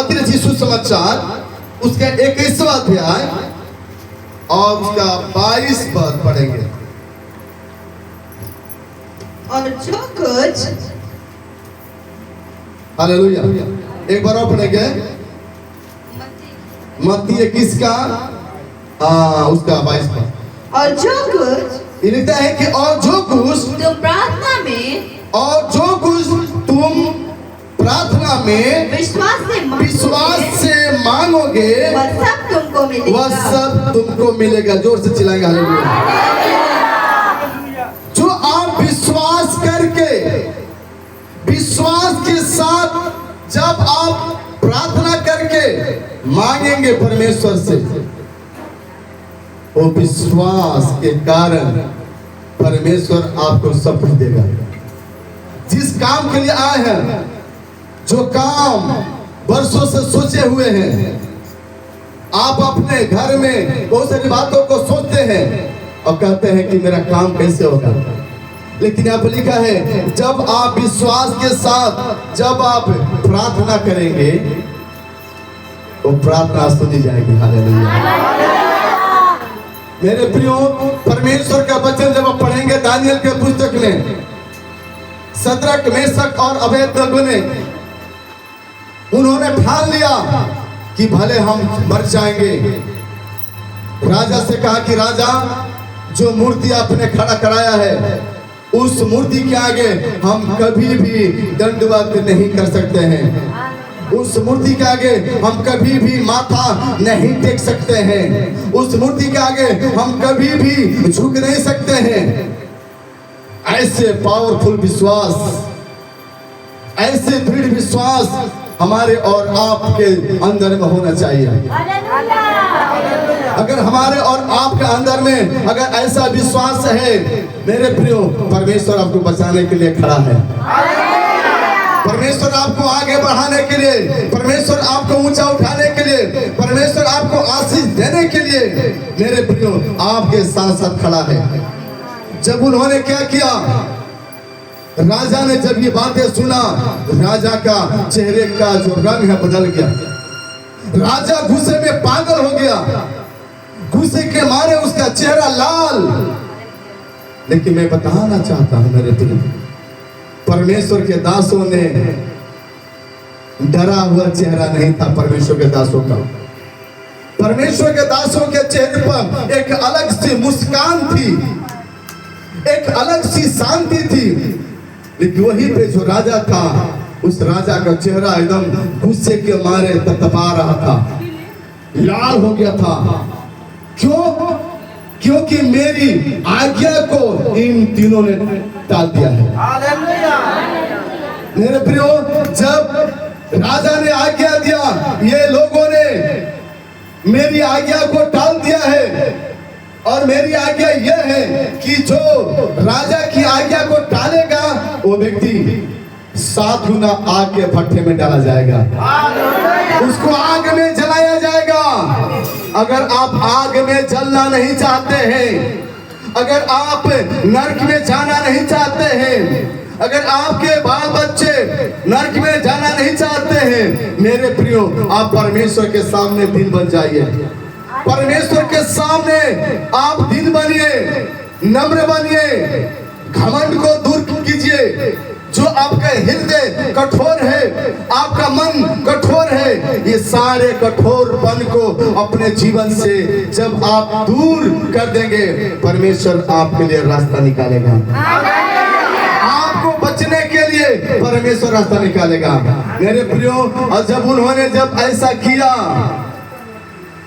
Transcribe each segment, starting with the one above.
मत्ती रचित सुसमाचार उसका 21वां अध्याय और उसका 22 पद पढ़ेंगे। और जो कुछ, हालेलुया, एक बार और पढ़ेंगे। मत्ती 21 का उसका 22 पद। और जो कुछ ये लिखता है कि और जो कुछ तुम प्रार्थना में प्रार्थना में विश्वास से मांगोगे वह सब तुमको मिलेगा। वह सब तुमको मिलेगा। जोर से चिल्लाएंगे हालेलुया। जो आप विश्वास करके, विश्वास के साथ जब आप प्रार्थना करके मांगेंगे परमेश्वर से, वो विश्वास के कारण परमेश्वर आपको सब कुछ देगा। जिस काम के लिए आए हैं, जो काम वर्षों से सोचे हुए हैं, आप अपने घर में बहुत सारी बातों को सोचते हैं और कहते हैं कि मेरा काम कैसे होगा, लेकिन यहाँ पर लिखा है जब आप विश्वास के साथ जब आप प्रार्थना करेंगे वो प्रार्थना सुनी जाएगी। हालेलुया। मेरे प्रियो, परमेश्वर का वचन जब आप पढ़ेंगे दानियल के पुस्तक में, शद्रक, मेशक और अबेदनगो ने उन्होंने ठान लिया कि भले हम मर जाएंगे। राजा से कहा कि राजा, जो मूर्ति आपने खड़ा कराया है उस मूर्ति के आगे हम कभी भी दंडवत नहीं कर सकते हैं। उस मूर्ति के आगे हम कभी भी माथा नहीं टेक सकते हैं। उस मूर्ति के आगे हम कभी भी झुक नहीं सकते हैं। ऐसे पावरफुल विश्वास, ऐसे दृढ़ विश्वास हमारे और आपके अंदर में होना चाहिए। अगर हमारे और आपके अंदर में अगर ऐसा विश्वास है, मेरे प्रियो, परमेश्वर आपको बचाने के लिए खड़ा है। परमेश्वर आपको आगे बढ़ाने के लिए, परमेश्वर आपको ऊंचा उठाने के लिए, परमेश्वर आपको आशीष देने के लिए, मेरे प्रियो, आपके साथ साथ खड़ा है। जब उन्होंने क्या किया, राजा ने जब ये बातें सुना, राजा का चेहरे का जो रंग है बदल गया। राजा गुस्से में पागल हो गया, गुस्से के मारे उसका चेहरा लाल। लेकिन मैं बताना चाहता हूं मेरे प्रिय, परमेश्वर के दासों ने डरा हुआ चेहरा नहीं था। परमेश्वर के दासों का, परमेश्वर के दासों के चेहरे पर एक अलग सी मुस्कान थी, एक अलग सी शांति थी। लेकिन वहीं पे जो राजा था, उस राजा का चेहरा एकदम गुस्से के मारे तपा रहा था, लाल हो गया था। क्यों? क्योंकि मेरी आज्ञा को इन तीनों ने टाल दिया है। मेरे प्रियो, जब राजा ने आज्ञा दिया, ये लोगों ने मेरी आज्ञा को टाल दिया है। और मेरी आज्ञा यह है कि जो राजा की आज्ञा को टालेगा वो व्यक्ति 7 गुना आग के भट्ठे में डाला जाएगा, उसको आग में जलाया जाएगा। अगर आप आग में जलना नहीं चाहते हैं, अगर आप नरक में जाना नहीं चाहते हैं, अगर आपके बाल बच्चे नरक में जाना नहीं चाहते हैं, मेरे प्रियो, आप परमेश्वर के सामने दिन बन जाइए। परमेश्वर के सामने आप दिन बनिए, नम्र बनिए, घमंड को दूर कीजिए। जो आपका हृदय कठोर है, आपका मन कठोर है, ये सारे कठोरपन को अपने जीवन से जब आप दूर कर देंगे, परमेश्वर आपके लिए रास्ता निकालेगा। आपको बचने के लिए परमेश्वर रास्ता निकालेगा। मेरे प्रियो, और जब उन्होंने जब ऐसा किया,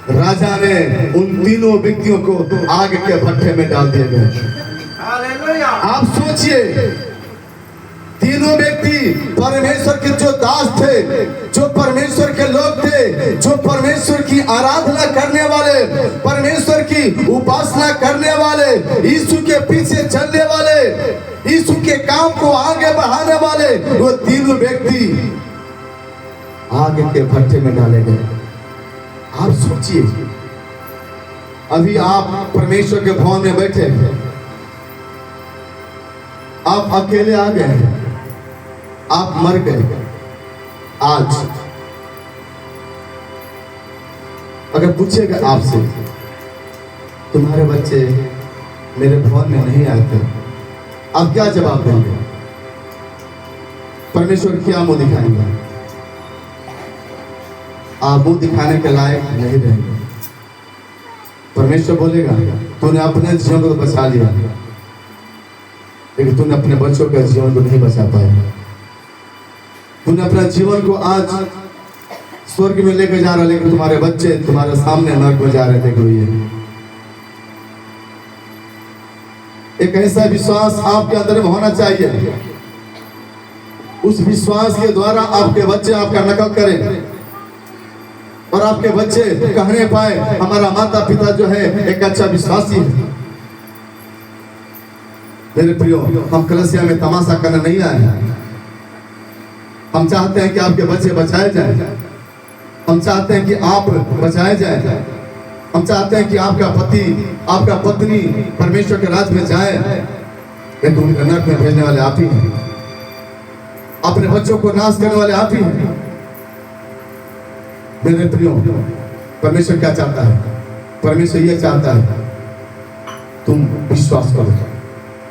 राजा ने उन तीनों व्यक्तियों को आग के भट्ठे में डाल दिया गया। आप सोचिए, तीनों व्यक्ति परमेश्वर के जो दास थे, जो परमेश्वर के लोग थे, जो परमेश्वर की आराधना करने वाले, परमेश्वर की उपासना करने वाले, यीशु के पीछे चलने वाले, यीशु के काम को आगे बढ़ाने वाले, वो तीनों व्यक्ति आग के भट्ठे में डाले गए। आप सोचिए, अभी आप परमेश्वर के भवन में बैठे हैं, आप अकेले आ गए, आप मर गए। आज अगर पूछेगा आपसे तुम्हारे बच्चे मेरे भवन में नहीं आते, आप क्या जवाब देंगे? परमेश्वर क्या मुंह दिखाएंगे? आप मुंह दिखाने के लायक नहीं रहेंगे। परमेश्वर बोलेगा तूने अपने जीवन को बचा लिया, लेकिन तूने अपने बच्चों के जीवन को नहीं बचा पाया। तूने अपना जीवन को आज स्वर्ग में लेकर जा रहा, लेकिन तुम्हारे बच्चे तुम्हारे सामने नरक में जा रहे थे। कोई एक ऐसा विश्वास आपके अंदर में होना चाहिए, उस विश्वास के द्वारा आपके बच्चे आपका नकल करें और आपके बच्चे कहने पाए हमारा माता पिता जो है एक अच्छा विश्वासी है। मेरे प्रियो, हम कलसिया में तमाशा करने नहीं आए हैं। हम चाहते हैं कि आपके बच्चे बचाए जाए, हम चाहते हैं कि आप बचाए जाए, हम चाहते हैं कि आपका पति आपका पत्नी परमेश्वर के राज में जाए, लेकिन उनका नरक में भेजने वाले आप ही हैं। अपने बच्चों को नाश करने वाले आप ही हैं। मेरे प्रियो, परमेश्वर क्या चाहता है? परमेश्वर यह चाहता है तुम विश्वास करो।